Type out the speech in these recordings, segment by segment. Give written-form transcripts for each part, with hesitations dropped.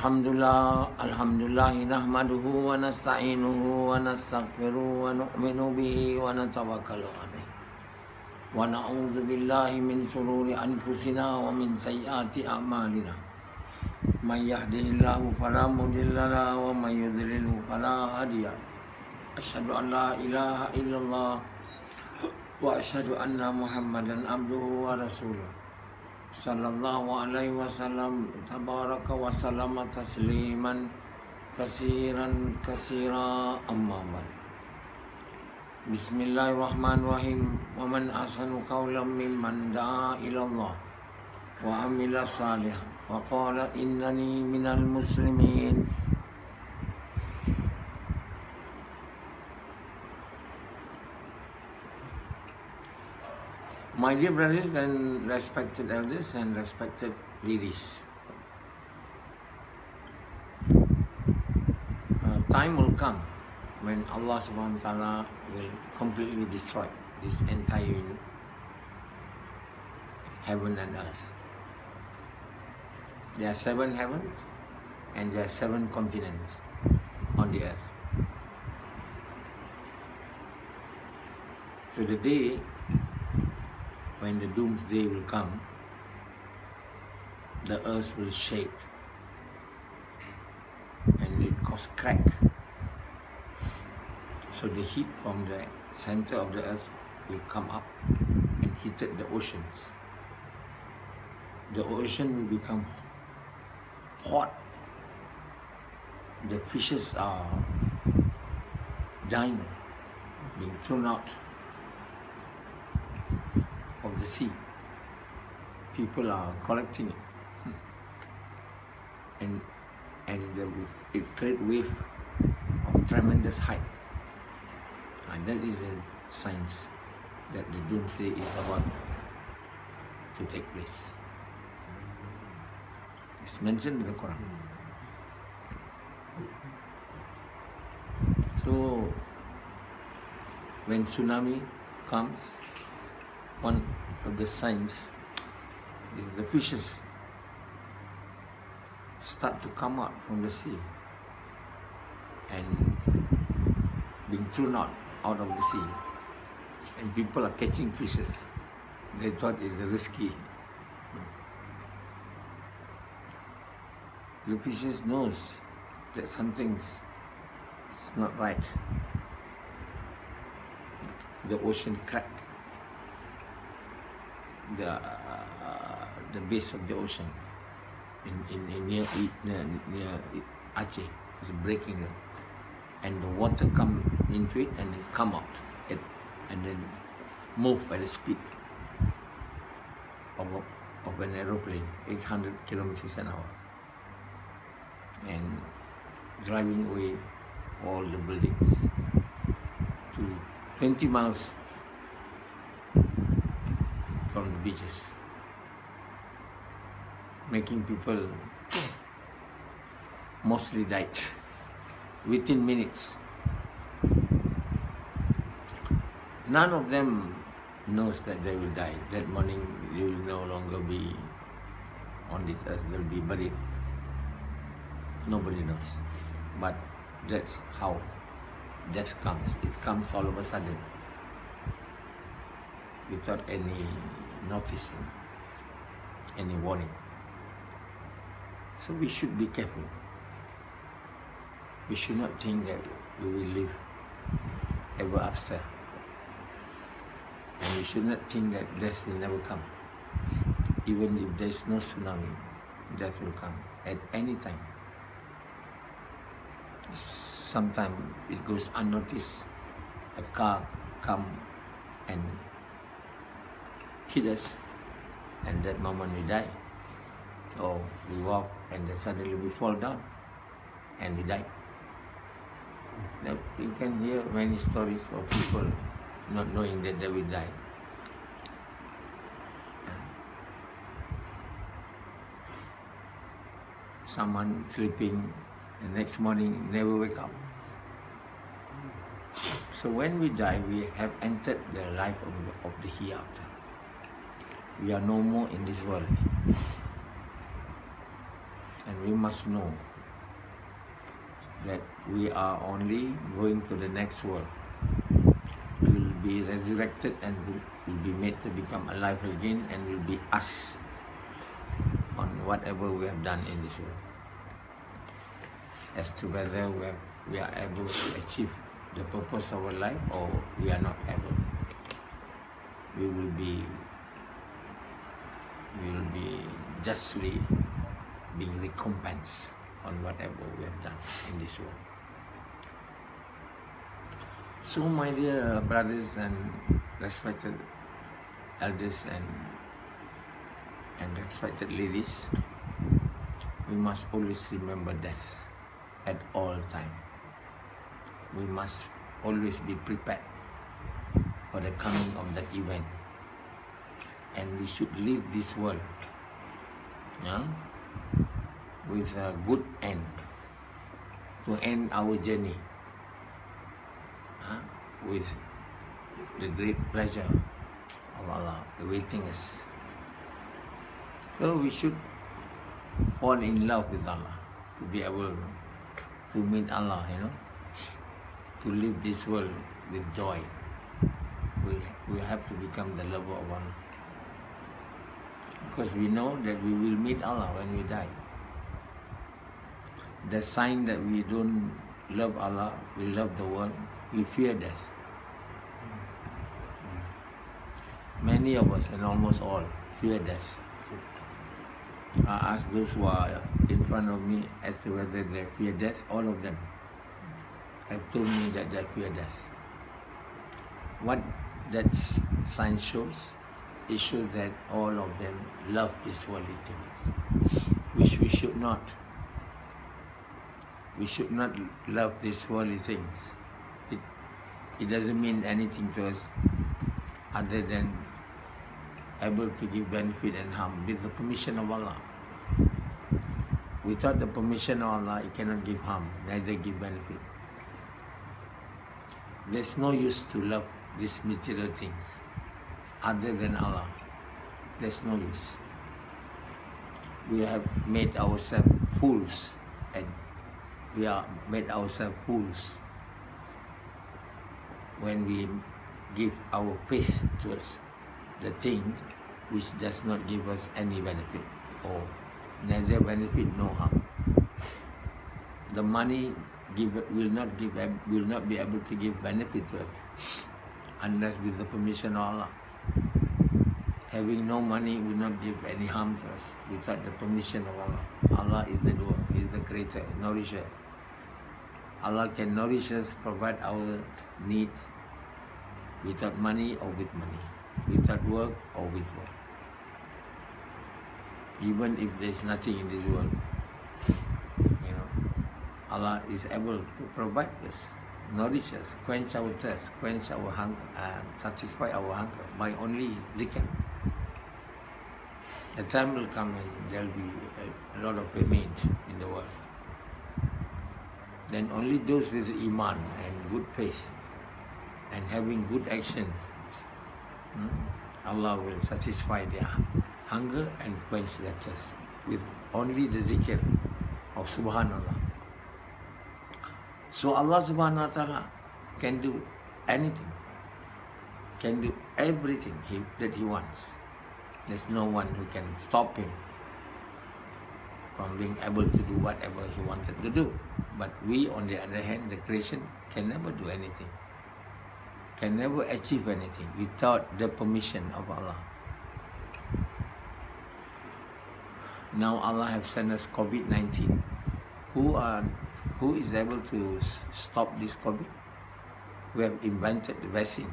Alhamdulillah nahmaduhu wa nasta'inuhu wa nastaghfiruhu wa nu'minu bihi wa natawakkalu alayh. Wa na'udzu billahi min shururi anfusina wa min sayyiati a'malina. Man yahdihillahu fala mudilla lahu wa man yudlilhu fala hadiya lahu. Asyhadu an la ilaha illallah wa asyhadu anna Muhammadan abduhu wa rasuluh. Sallallahu alaihi wasallam tabaraka wa sallama tasliman kasira amma ba'd. Bismillahirrahmanirrahim. Wa man ahsanu qawlan mimman da'a ila Allah wa amila salihan wa qala innani minal muslimin. My dear brothers and respected elders and respected ladies, time will come when Allah subhanahu wa ta'ala will completely destroy this entire heaven and earth. There are 7 heavens and there are 7 continents on the earth. So the day when the doomsday will come, the earth will shake and it cause crack. So the heat from the center of the earth will come up and heated the oceans. The ocean will become hot. The fishes are dying, being thrown out of the sea. People are collecting it, and it create wave of tremendous height, and that is a signs that the doomsday is about to take place. It's mentioned in the Quran. So when tsunami comes, one of the signs is the fishes start to come out from the sea and being thrown out of the sea, and people are catching fishes. They thought it's risky. The fishes knows that something's not right. The ocean cracked. The base of the ocean in near Aceh is breaking, and the water come into it and then come out and then move at the speed of an aeroplane, 800 kilometers an hour, and driving away all the buildings to 20 miles from the beaches, making people mostly died within minutes. None of them knows that they will die. That morning you will no longer be on this earth, they will be buried. Nobody knows. But that's how death comes. It comes all of a sudden, without any noticing, any warning. So we should be careful. We should not think that we will live ever after. And we should not think that death will never come. Even if there is no tsunami, death will come at any time. Sometimes it goes unnoticed. A car come and hit us, and that moment we die. Or we walk and then suddenly we fall down and we die. Now, you can hear many stories of people not knowing that they will die. Someone sleeping, the next morning never wake up. So when we die, we have entered the life of the hereafter. We are no more in this world. And we must know that we are only going to the next world. We will be resurrected and will be made to become alive again and will be asked on whatever we have done in this world, as to whether we are able to achieve the purpose of our life or we are not able. We will be justly being recompensed on whatever we have done in this world. So my dear brothers and respected elders and respected ladies, we must always remember death at all times. We must always be prepared for the coming of that event. And we should leave this world with a good end, to end our journey with the great pleasure of Allah awaiting us. So we should fall in love with Allah to be able to meet Allah, to live this world with joy. We have to become the lover of Allah, because we know that we will meet Allah when we die. The sign that we don't love Allah, we love the world, we fear death. Many of us, and almost all, fear death. I ask those who are in front of me as to whether they fear death. All of them have told me that they fear death. What that sign shows, it shows that all of them love these worldly things, which we should not. We should not love these worldly things. It doesn't mean anything to us other than able to give benefit and harm with the permission of Allah. Without the permission of Allah, it cannot give harm, neither give benefit. There's no use to love these material things other than Allah. There's no use. We have made ourselves fools, and we are made ourselves fools when we give our faith towards the thing which does not give us any benefit, or neither benefit nor harm. The money will not be able to give benefit to us unless with the permission of Allah. Having no money will not give any harm to us without the permission of Allah. Allah is the doer, He is the creator, nourisher. Allah can nourish us, provide our needs without money or with money, without work or with work. Even if there is nothing in this world, Allah is able to provide us, nourish us, quench our thirst, quench our hunger, satisfy our hunger by only zikr. A time will come and there will be a lot of famine in the world. Then only those with iman and good faith and having good actions, Allah will satisfy their hunger and quench their thirst with only the zikr of Subhanallah. So Allah Subhanahu wa Ta'ala can do anything, can do everything that He wants. There's no one who can stop Him from being able to do whatever He wanted to do. But we, on the other hand, the creation, can never do anything, can never achieve anything without the permission of Allah. Now Allah has sent us COVID-19. Who is able to stop this COVID? We have invented the vaccine,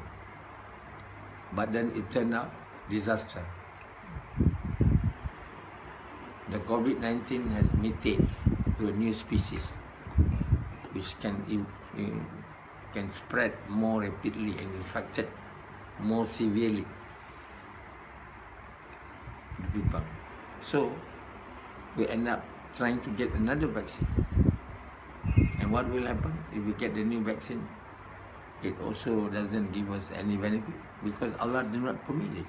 but then it turned out disaster. The COVID-19 has mutated to a new species, which can spread more rapidly and infected more severely the people. So we end up trying to get another vaccine. And what will happen if we get the new vaccine? It also doesn't give us any benefit because Allah did not permit it.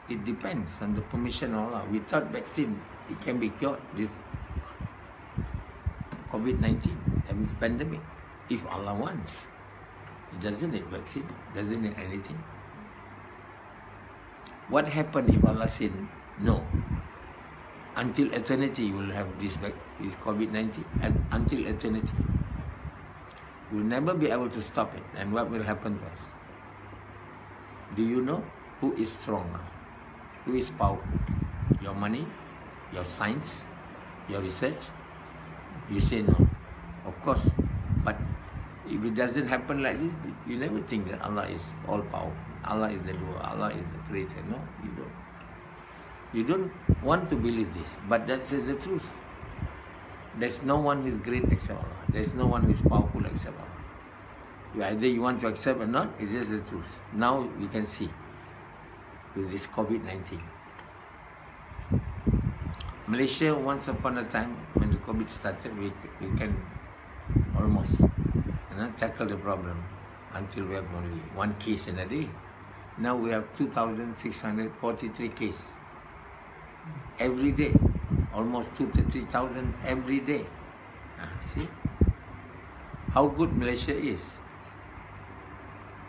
It depends on the permission of Allah. Without vaccine, it can be cured. This COVID-19 pandemic. If Allah wants, He doesn't need vaccine, doesn't need anything. What happened if Allah said no? Until eternity you will have this COVID-19, and until eternity. We'll never be able to stop it. And what will happen to us? Do you know who is stronger? Who is powerful? Your money? Your science? Your research? You say no. Of course. But if it doesn't happen like this, you never think that Allah is all powerful. Allah is the doer. Allah is the creator. No, you don't. You don't want to believe this. But that's the truth. There's no one who is great except Allah. There's no one who is powerful except Allah. Either you want to accept or not, it is the truth. Now you can see with this COVID-19. Malaysia, once upon a time, when the COVID started, we can almost tackle the problem until we have only one case in a day. Now we have 2,643 cases every day. Almost 2,000 to 3,000 every day. See how good Malaysia is.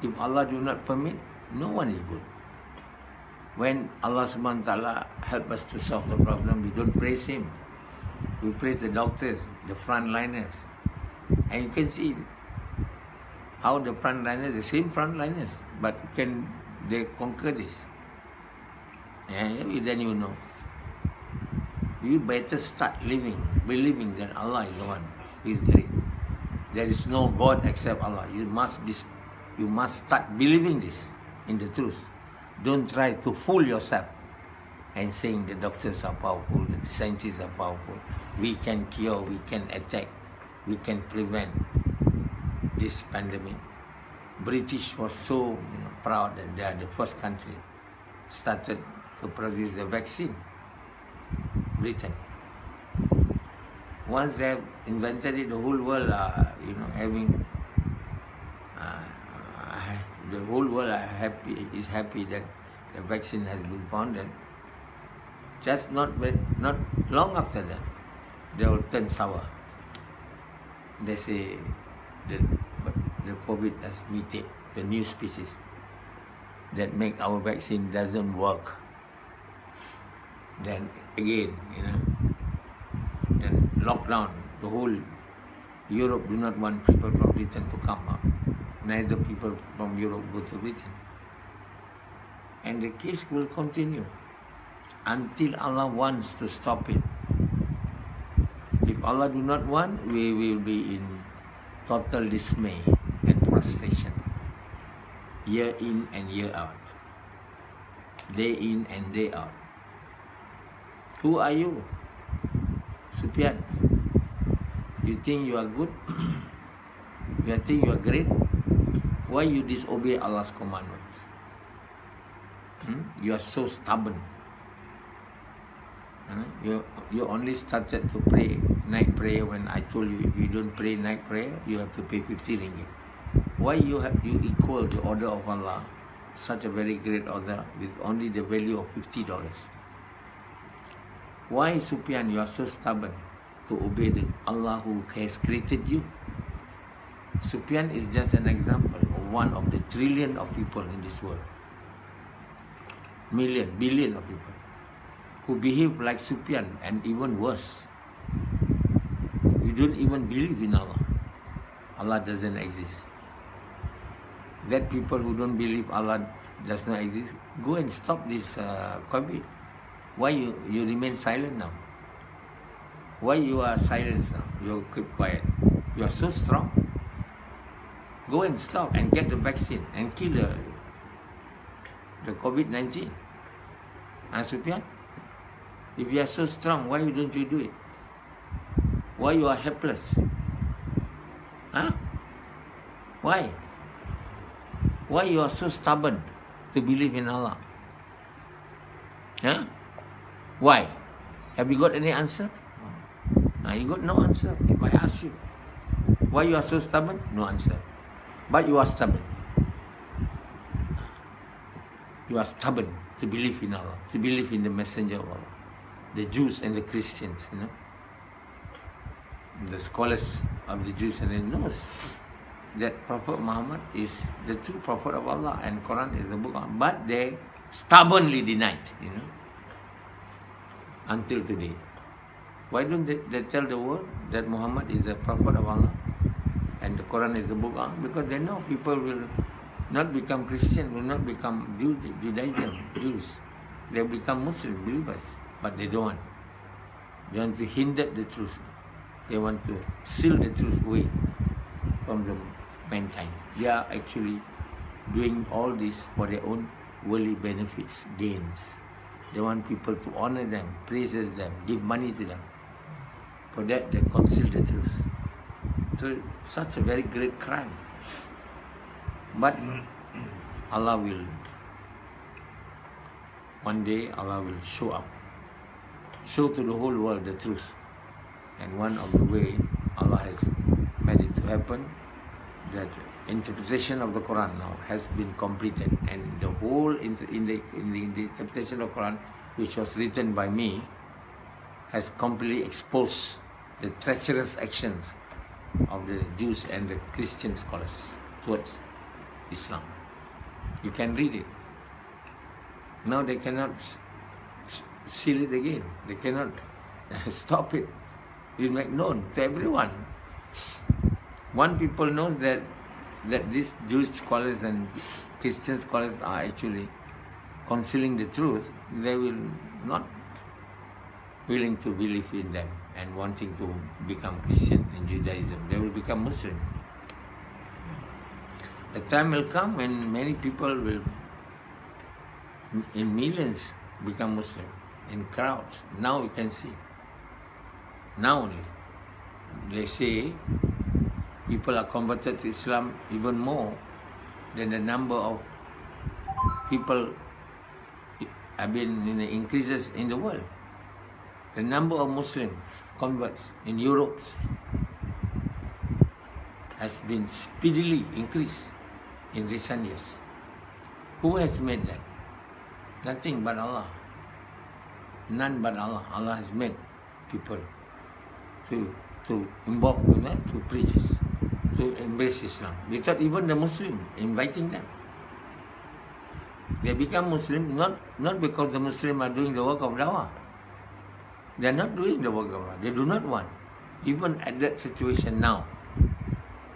If Allah do not permit, no one is good. When Allah subhanahu wa ta'ala help us to solve the problem, we don't praise Him. We praise the doctors, the frontliners. And you can see how the frontliners, the same frontliners, but can they conquer this? Then you know. You better start believing that Allah is the one who is great. There is no God except Allah. You must start believing this in the truth. Don't try to fool yourself and saying the doctors are powerful, the scientists are powerful. We can cure, we can attack, we can prevent this pandemic. British was so proud that they are the first country started to produce the vaccine. Britain. Once they have invented it, the whole world the whole world is happy that the vaccine has been found. And just not long after that, they will turn sour. They say the COVID has mutated, the new species that make our vaccine doesn't work. Then again, then lockdown. The whole Europe do not want people from Britain to come out. Neither people from Europe go to Britain. And the case will continue until Allah wants to stop it. If Allah do not want, we will be in total dismay and frustration. Year in and year out. Day in and day out. Who are you? Sufyan. You think you are good? You think you are great? Why you disobey Allah's commandments? You are so stubborn. You only started to pray night prayer when I told you if you don't pray night prayer, you have to pay 50 ringgit. Why you equal the order of Allah, such a very great order, with only the value of $50? Why, Sufyan, you are so stubborn to obey the Allah who has created you? Sufyan is just an example of one of the trillion of people in this world. Million, billion of people who behave like Sufyan and even worse. You don't even believe in Allah. Allah doesn't exist. That people who don't believe Allah does not exist, go and stop this COVID. Why you remain silent now? Why you are silent now? You keep quiet. You are so strong. Go and stop and get the vaccine and kill the COVID-19. Sufyan, if you are so strong, why don't you do it? Why you are helpless? Why? Why you are so stubborn to believe in Allah? Why? Have you got any answer? You got no answer. If I ask you, why you are so stubborn? No answer. But you are stubborn. You are stubborn to believe in Allah, to believe in the messenger of Allah. The Jews and the Christians, the scholars of the Jews and they knows that Prophet Muhammad is the true Prophet of Allah and Quran is the book of Allah. But they stubbornly denied, until today. Why don't they tell the world that Muhammad is the Prophet of Allah and the Quran is the book of Allah? Because they know people will not become Christian, will not become Judaism, Jews. They will become Muslim believers, but they don't want. They want to hinder the truth. They want to seal the truth away from the mankind. They are actually doing all this for their own worldly benefits, gains. They want people to honor them, praises them, give money to them. For that, they conceal the truth. So, such a very great crime. But Allah will, one day Allah will show up, show to the whole world the truth. And one of the way Allah has made it to happen, that interpretation of the Quran now has been completed, and the whole in the interpretation of Quran, which was written by me, has completely exposed the treacherous actions of the Jews and the Christian scholars towards Islam. You can read it. Now they cannot seal it again. They cannot stop it. It make known to everyone. One people knows that these Jewish scholars and Christian scholars are actually concealing the truth. They will not willing to believe in them and wanting to become Christian in Judaism. They will become Muslim. A time will come when many people will, in millions, become Muslim, in crowds. Now you can see. Now only. They say people are converted to Islam even more than the number of people have been increases in the world. The number of Muslim converts in Europe has been speedily increased in recent years. Who has made that? Nothing but Allah. None but Allah. Allah has made people to involve with them, to preach, to embrace Islam. Without even the Muslim inviting them. They become Muslim not because the Muslims are doing the work of dawah. They are not doing the work of dawah. They do not want. Even at that situation now,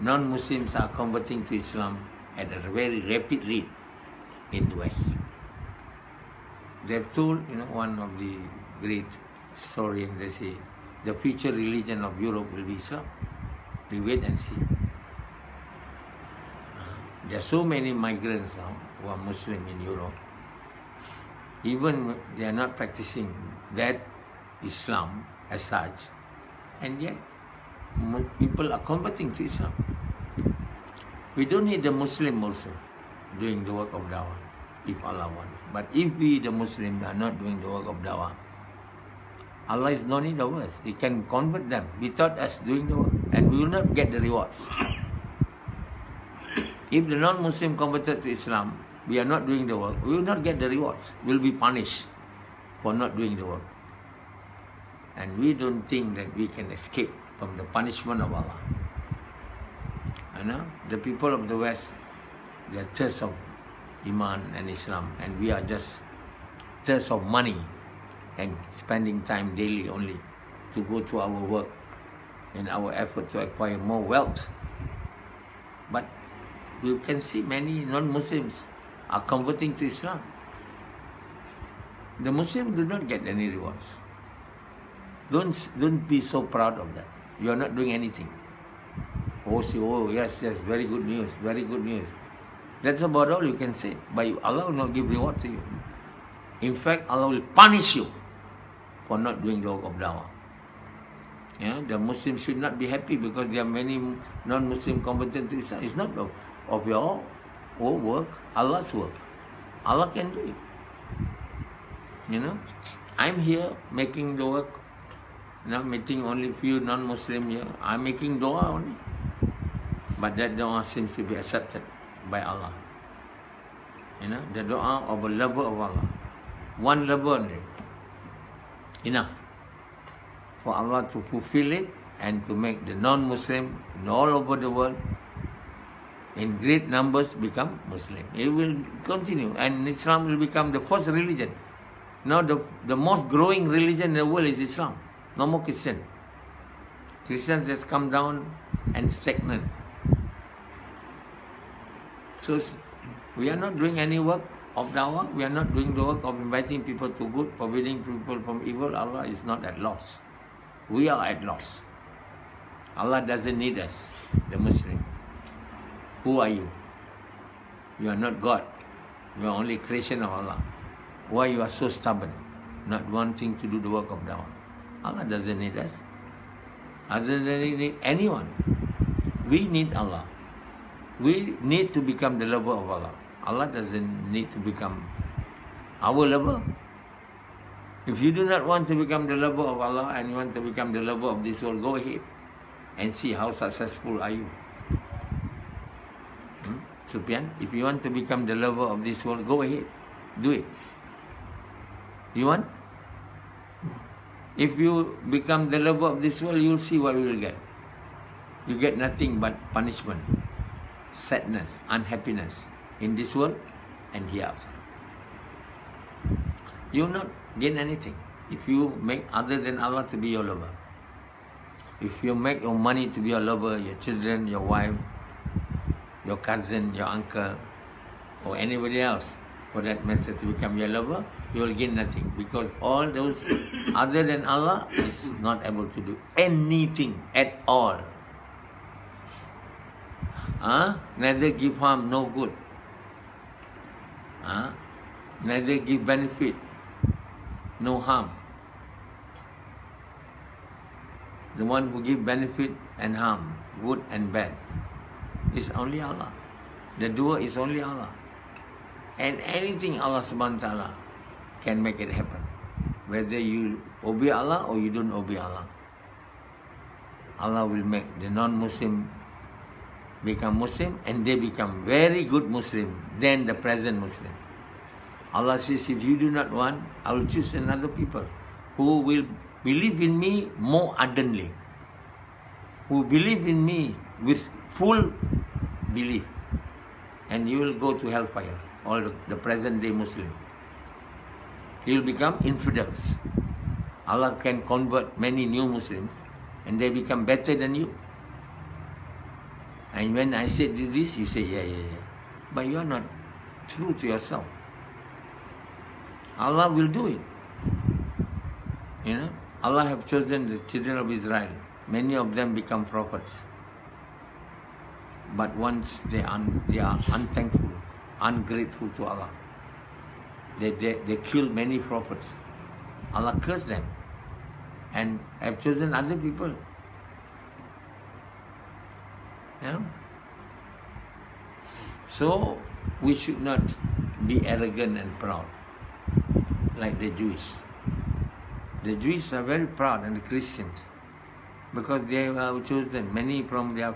non-Muslims are converting to Islam at a very rapid rate in the West. They have told, one of the great historians, they say, the future religion of Europe will be Islam. We wait and see. There are so many migrants now who are Muslim in Europe. Even they are not practicing that Islam as such, and yet people are converting to Islam. We don't need the Muslim also doing the work of dawah, if Allah wants. But if we, the Muslims, are not doing the work of dawah, Allah is no need of us. He can convert them without us doing the work, and we will not get the rewards. If the non-Muslim converted to Islam, we are not doing the work, we will not get the rewards. We will be punished for not doing the work. And we don't think that we can escape from the punishment of Allah. The people of the West, they are thirst of Iman and Islam, and we are just thirst of money and spending time daily only to go to our work in our effort to acquire more wealth. But you can see many non-Muslims are converting to Islam. The Muslims do not get any rewards. Don't be so proud of that. You are not doing anything. Yes, very good news, very good news. That's about all you can say. But Allah will not give reward to you. In fact, Allah will punish you for not doing the work of dawah. The Muslims should not be happy because there are many non-Muslim converted to Islam. It's not of your own work, Allah's work. Allah can do it. I'm here making the work, meeting only few non-Muslim here. I'm making dua only. But that dua seems to be accepted by Allah. The dua of a lover of Allah. One lover only. Enough for Allah to fulfill it and to make the non-Muslim in all over the world in great numbers become Muslim. It will continue, and Islam will become the first religion. Now the most growing religion in the world is Islam. No more Christian. Christians just come down and stagnant. So we are not doing any work of dawah. We are not doing the work of inviting people to good, forbidding people from evil. Allah is not at loss. We are at loss. Allah doesn't need us, the Muslim. Who are you? You are not God. You are only creation of Allah. Why you are so stubborn, not wanting to do the work of dawah? Allah doesn't need us. Allah doesn't need anyone. We need Allah. We need to become the lover of Allah. Allah doesn't need to become our lover. If you do not want to become the lover of Allah and you want to become the lover of this world, go ahead and see how successful are you. Sufyan, if you want to become the lover of this world, go ahead. Do it. You want? If you become the lover of this world, you'll see what you will get. You get nothing but punishment, sadness, unhappiness in this world and hereafter. You will not gain anything if you make other than Allah to be your lover. If you make your money to be your lover, your children, your wife, your cousin, your uncle, or anybody else, for that matter, to become your lover, you will gain nothing, because all those other than Allah is not able to do anything at all. Neither give harm, no good. Neither give benefit, no harm. The one who give benefit and harm, good and bad, is only Allah. The doer is only Allah. And anything Allah subhanahu wa ta'ala can make it happen. Whether you obey Allah or you don't obey Allah. Allah will make the non-Muslim become Muslim, and they become very good Muslim than the present Muslim. Allah says, if you do not want, I will choose another people who will believe in me more ardently, who believe in me with full belief, and you will go to hellfire, all the present day Muslim. You will become infidels. Allah can convert many new Muslims and they become better than you. And when I said this, you say, yeah. But you are not true to yourself. Allah will do it. You know, Allah have chosen the children of Israel. Many of them become prophets. But once they are unthankful, ungrateful to Allah, they killed many prophets. Allah cursed them and have chosen other people. Yeah? So we should not be arrogant and proud like the Jews. The Jews are very proud, and the Christians, because they are chosen. Many from their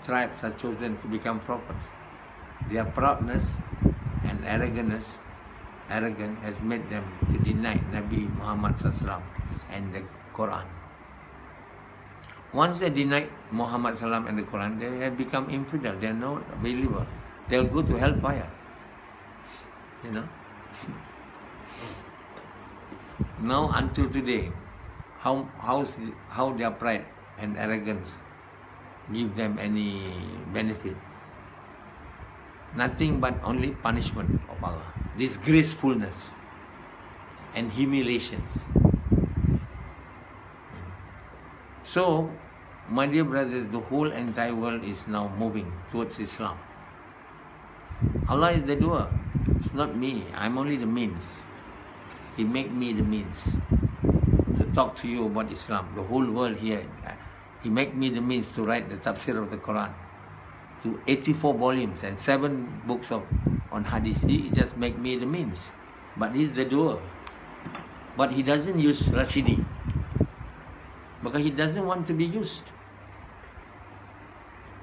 tribes are chosen to become prophets. Their proudness and arrogance has made them to deny Nabi Muhammad SAW and the Quran. Once they deny Muhammad SAW and the Quran, they have become infidel. They are not a believer. They will go to hellfire. You know. Now until today, how their pride and arrogance give them any benefit? Nothing but only punishment of Allah, disgracefulness and humiliations. So, my dear brothers, the whole entire world is now moving towards Islam. Allah is the doer. It's not me. I'm only the means. He made me the means to talk to you about Islam. The whole world here. He made me the means to write the tafseer of the Quran to 84 volumes and 7 books on hadith. He just made me the means. But he's the doer. But he doesn't use Rashidi, because he doesn't want to be used.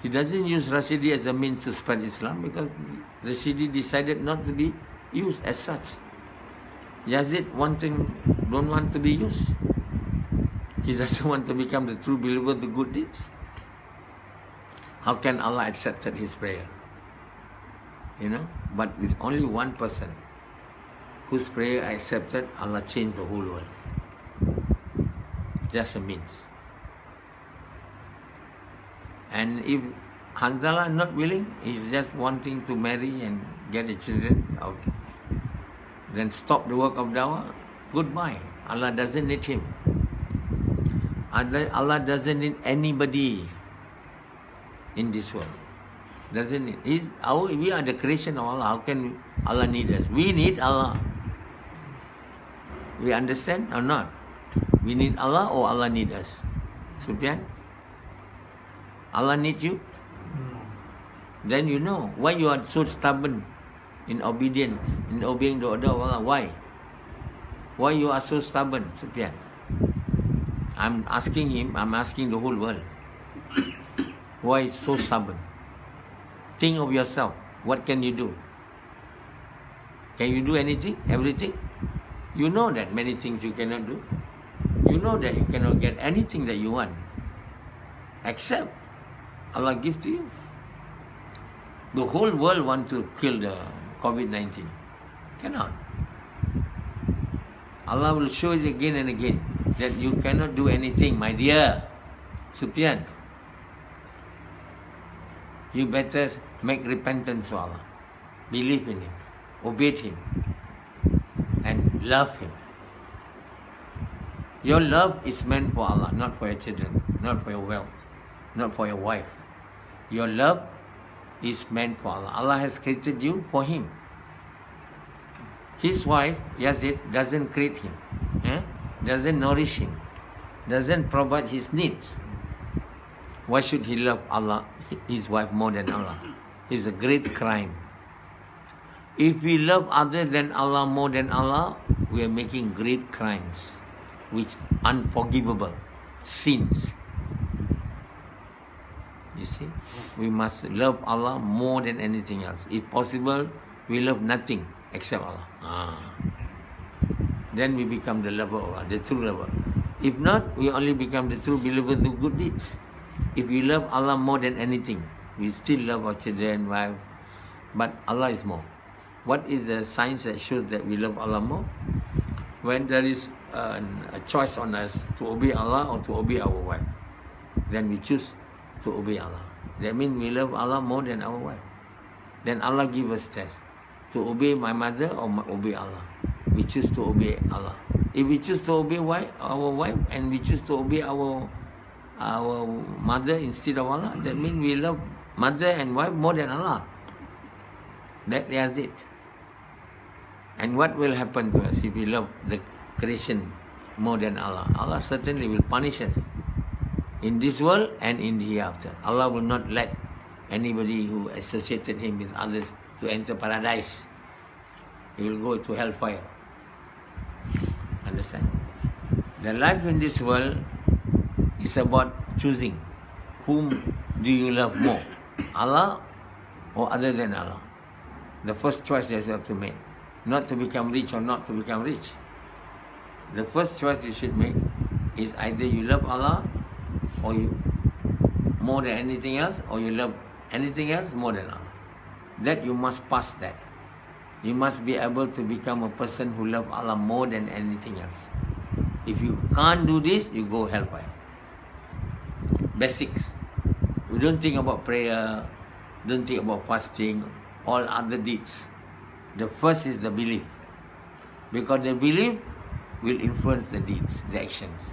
He doesn't use Rashidi as a means to spread Islam, because Rashidi decided not to be used as such. Yazid don't want to be used. He doesn't want to become the true believer of the good deeds. How can Allah accept his prayer? But with only one person whose prayer accepted, Allah changed the whole world. Just a means. And if Hanzala not willing, he's just wanting to marry and get the children out, then stop the work of dawah, goodbye. Allah doesn't need him. Allah doesn't need anybody in this world. Doesn't need. We are the creation of Allah. How can Allah need us? We need Allah. We understand or not? We need Allah or Allah need us? Sufyan? Allah needs you? Then you know why you are so stubborn in obedience, in obeying the order of Allah. Why? Why you are so stubborn, Sufyan? I'm asking him, I'm asking the whole world. Why so stubborn? Think of yourself. What can you do? Can you do anything? Everything? You know that many things you cannot do. You know that you cannot get anything that you want, except Allah give to you. The whole world wants to kill the COVID-19. Cannot. Allah will show it again and again that you cannot do anything, my dear Sufyan. You better make repentance to Allah. Believe in Him. Obey Him. And love Him. Your love is meant for Allah, not for your children, not for your wealth, not for your wife. Your love is meant for Allah. Allah has created you for Him. His wife, Yazid, doesn't create him, doesn't nourish him, doesn't provide his needs. Why should he love Allah, his wife, more than Allah? It's a great crime. If we love other than Allah more than Allah, we are making great crimes, which unforgivable sins. You see, we must love Allah more than anything else. If possible, we love nothing except Allah. Then we become the lover of Allah, the true lover. If not, we only become the true believer of good deeds. If we love Allah more than anything, we still love our children, wife, but Allah is more. What is the science that shows that we love Allah more? When there is a choice on us to obey Allah or to obey our wife, then we choose to obey Allah. That means we love Allah more than our wife. Then Allah give us test. To obey my mother or obey Allah. We choose to obey Allah. If we choose to obey our wife and we choose to obey our mother instead of Allah, that means we love mother and wife more than Allah. That's it. And what will happen to us if we love the creation more than Allah? Allah certainly will punish us in this world and in the hereafter. Allah will not let anybody who associated Him with others to enter paradise. He will go to hellfire. Understand? The life in this world is about choosing. Whom do you love more? Allah or other than Allah? The first choice you have to make. Not to become rich or not to become rich. The first choice you should make is either you love Allah or you more than anything else, or you love anything else more than Allah. That you must pass that. You must be able to become a person who loves Allah more than anything else. If you can't do this, you go hellfire. Basics. We don't think about prayer, don't think about fasting, all other deeds. The first is the belief. Because the belief will influence the deeds, the actions.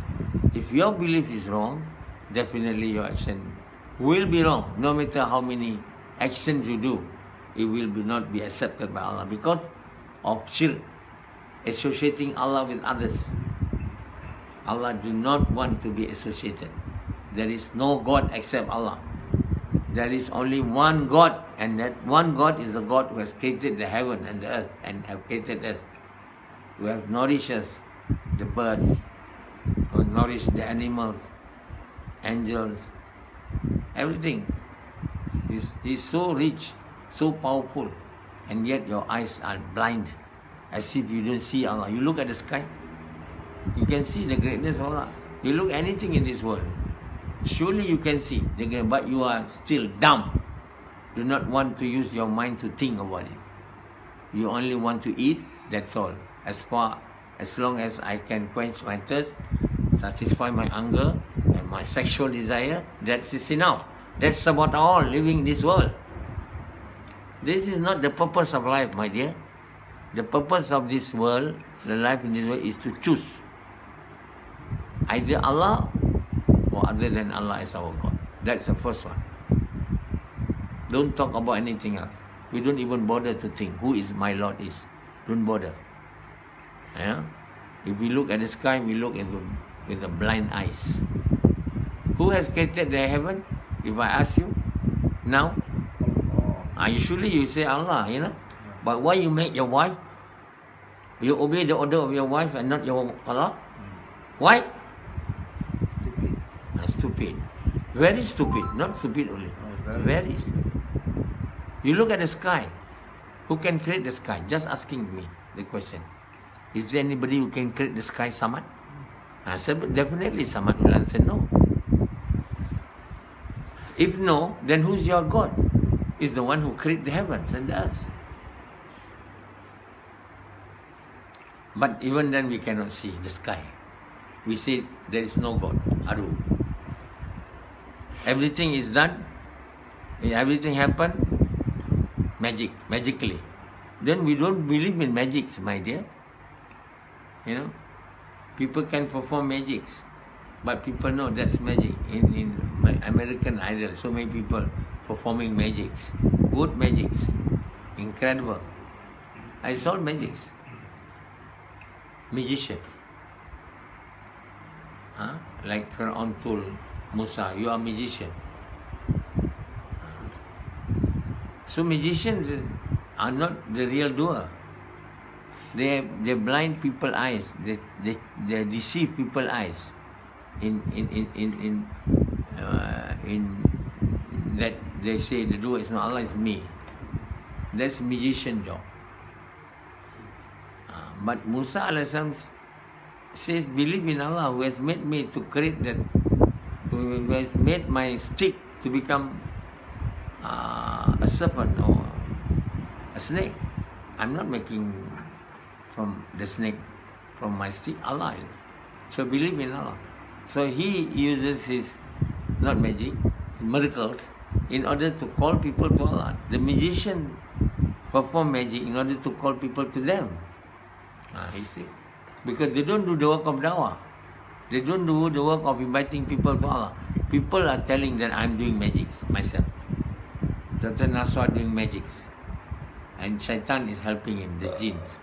If your belief is wrong, definitely your action will be wrong. No matter how many actions you do, it will not be accepted by Allah because of shirk, associating Allah with others. Allah do not want to be associated. There is no God except Allah. There is only one God, and that one God is the God who has created the heaven and the earth and have created us, who have nourished us, the birds, who nourished the animals, angels, everything. He's so rich, so powerful, and yet your eyes are blind, as if you don't see Allah. You look at the sky, you can see the greatness of Allah. You look anything in this world, surely you can see, but you are still dumb. Do not want to use your mind to think about it. You only want to eat, that's all. As long as I can quench my thirst, satisfy my hunger and my sexual desire, that is enough. That's about all living in this world. This is not the purpose of life, my dear. The purpose of this world, the life in this world, is to choose either Allah or other than Allah as our God. That's the first one. Don't talk about anything else. We don't even bother to think who is my Lord is. Don't bother. Yeah? If we look at the sky, we look at with the blind eyes. Who has created the heaven? If I ask you now, usually you say Allah, you know. But why you make your wife? You obey the order of your wife and not your Allah? Why? Stupid. Very stupid. Not stupid only. Very stupid. You look at the sky. Who can create the sky? Just asking me the question. Is there anybody who can create the sky, Samad? I said, definitely Samad will answer no. If no, then who's your God? Is the one who created the heavens and the earth. But even then we cannot see the sky. We say there is no God. Aru. Everything is done. Everything happened magically. Then we don't believe in magics, my dear. You know, people can perform magics, but people know that's magic. In American Idol, so many people performing magics, good magics, incredible. I saw magics. Magician. Like Pharaoh told Musa, you are a magician. So magicians are not the real doer. They blind people's eyes. They deceive people's eyes. In that they say the doer is not Allah, is me. That's magician job. But Musa a.s. says, believe in Allah who has made me to create that, who has made my stick to become a serpent or a snake. I'm not making from the snake from my stick Allah. So believe in Allah. So he uses his, not magic, miracles in order to call people to Allah. The magician perform magic in order to call people to them. You see? Because they don't do the work of dawah. They don't do the work of inviting people to Allah. People are telling that I'm doing magics myself. Dr. Nasoha doing magics. And shaitan is helping him, the jinns.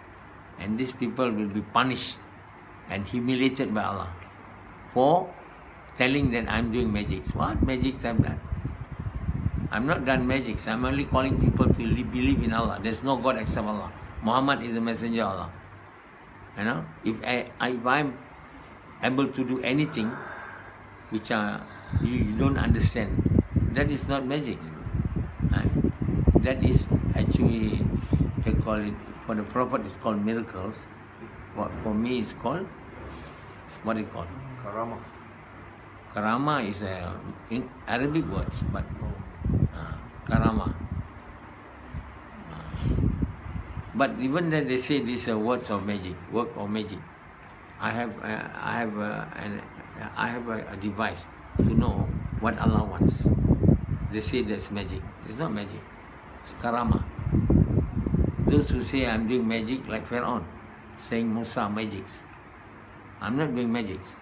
And these people will be punished and humiliated by Allah for telling that I'm doing magics. What magics I've done? I'm not done magics. I'm only calling people to believe in Allah. There's no God except Allah. Muhammad is the messenger of Allah. You know, if I'm able to do anything which you don't understand, that is not magic. That is actually, they call it, for the Prophet it's called miracles. What for me is called, what is it called? Karama. Karama is in Arabic words, but karama. But even then they say these are words of magic, work of magic. I have a device to know what Allah wants. They say that's magic. It's not magic. It's karama. Those who say I'm doing magic, like Pharaoh, saying Musa magics. I'm not doing magics.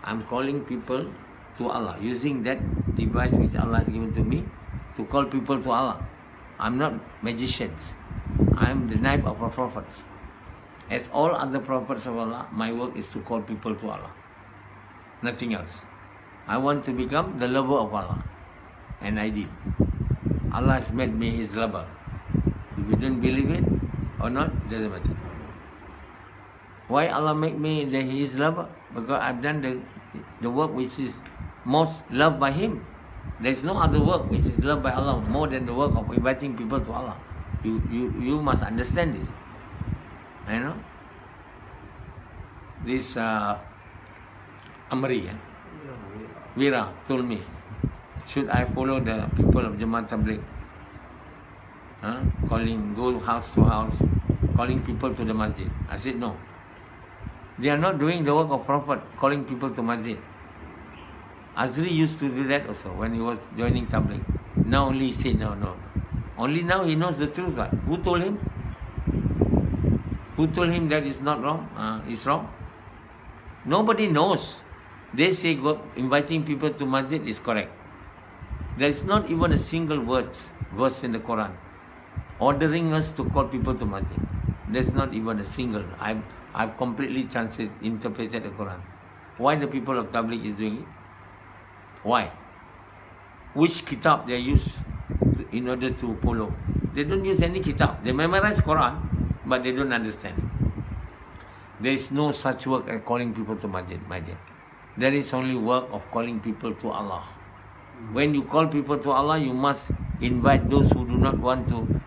I'm calling people to Allah, using that device which Allah has given to me to call people to Allah. I'm not magicians. I'm the naib of our prophets. As all other prophets of Allah, my work is to call people to Allah. Nothing else. I want to become the lover of Allah. And I did. Allah has made me His lover. If you don't believe it or not, it doesn't matter. Why Allah make me His lover? Because I've done the work which is most loved by Him. There is no other work which is loved by Allah more than the work of inviting people to Allah. You must understand this. You know? This Amri, Vira told me, should I follow the people of Jamaat Tabligh? Go house to house, calling people to the masjid. I said no. They are not doing the work of Prophet, calling people to masjid. Azri used to do that also when he was joining Tabligh. Now only he said no. Only now he knows the truth. Right? Who told him? Who told him that is not wrong? It's wrong. Nobody knows. They say inviting people to masjid is correct. There is not even a single verse in the Quran ordering us to call people to masjid. There's not even a single. I've completely interpreted the Quran. Why the people of Tabligh is doing it? Why? Which kitab they use in order to follow? They don't use any kitab. They memorize Quran, but they don't understand. There is no such work as calling people to masjid, my dear. There is only work of calling people to Allah. When you call people to Allah, you must invite those who do not want to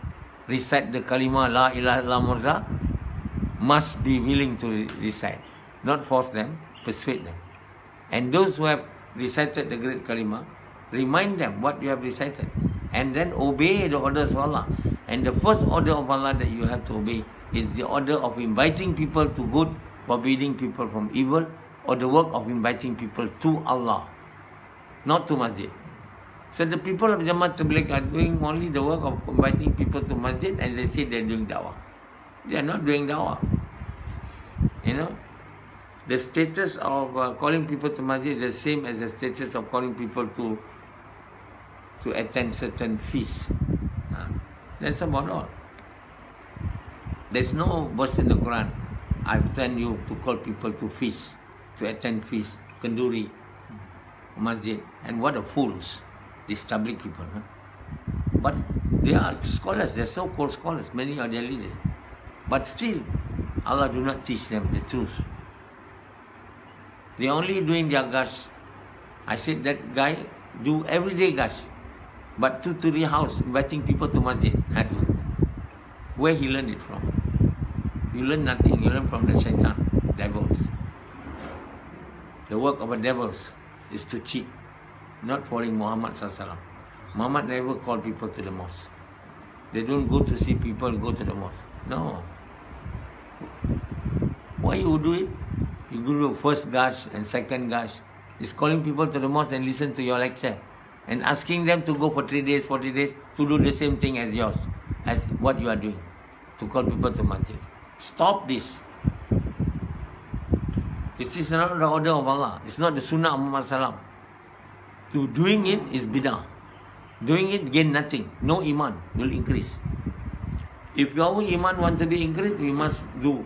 recite the kalima La ilaha illallah must be willing to recite. Not force them, persuade them. And those who have recited the great kalima, remind them what you have recited. And then obey the orders of Allah. And the first order of Allah that you have to obey is the order of inviting people to good, forbidding people from evil, or the work of inviting people to Allah, not to masjid. So the people of Jamaat Tabligh are doing only the work of inviting people to masjid, and they say they're doing dawah. They are not doing dawah. The status of calling people to masjid is the same as the status of calling people to attend certain feasts. That's about all. There's no verse in the Quran, I've told you to call people to feasts, to attend feasts, kanduri, masjid. And what a fools, these Tabligh people. But they are scholars, they're so-called scholars, many are their leaders. But still, Allah do not teach them the truth. They're only doing their gash. I said that guy do everyday gash, but 2-3 house, inviting people to masjid. Where he learned it from? You learn nothing, you learn from the shaitan, devils. The work of the devils is to cheat, not following Muhammad sallallahu alaihi wasallam. Muhammad never called people to the mosque. They don't go to see people go to the mosque. No. Why you do it? You do the first gash and second gash. Is calling people to the mosque and listen to your lecture, and asking them to go for 3 days, 40 days to do the same thing as yours, as what you are doing, to call people to masjid. Stop this. This is not the order of Allah. It's not the sunnah of Muhammad sallam. To doing it is bidah. Doing it gain nothing. No iman will increase. If your iman want to be increased, we must do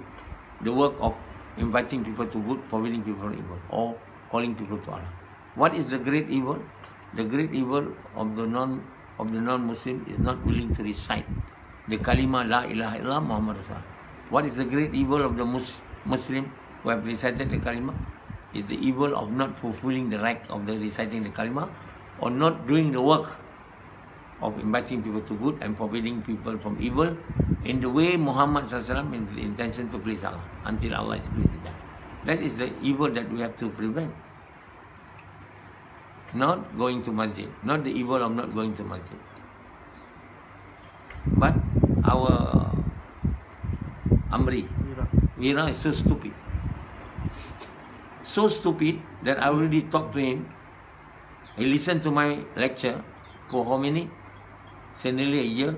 the work of inviting people to good, forbidding people from evil, or calling people to Allah. What is the great evil? The great evil of the non-Muslim is not willing to recite the kalima La ilaha illallah Muhammad Rasulullah. What is the great evil of the Muslim who have recited the kalima? Is the evil of not fulfilling the right of the reciting the kalima, or not doing the work of inviting people to good and forbidding people from evil in the way Muhammad sallallahu in the intention to please Allah, until Allah is pleased with them. That is the evil that we have to prevent. Not going to masjid, not the evil of not going to masjid. But our Amri, Vira is so stupid. So stupid that I already talked to him. He listened to my lecture for how many? Say nearly a year.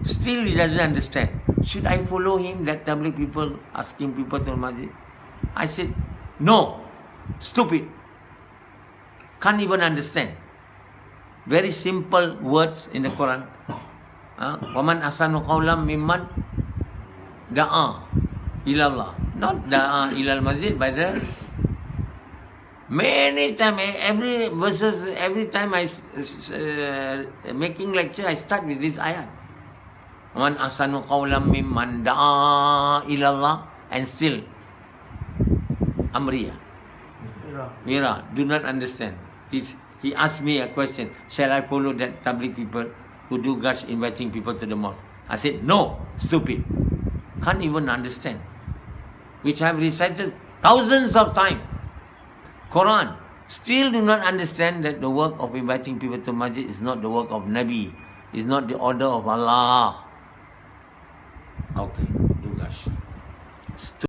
Still he doesn't understand. Should I follow him, that Tabligh people asking people to masjid? I said, no, stupid. Can't even understand. Very simple words in the Quran. Waman asanu qawlam mimman da'a ilallah. Not da'a ilal masjid, but many times, every time I making lecture, I start with this ayat. Waman asanu qawlam mimman da'a ilallah, and still Amriya. Mira, do not understand. He asked me a question. Shall I follow that Tabligh people who do gush inviting people to the mosque? I said, no, stupid. Can't even understand. Which I have recited thousands of times. Quran. Still do not understand that the work of inviting people to masjid is not the work of Nabi. Is not the order of Allah. Okay, Dugash.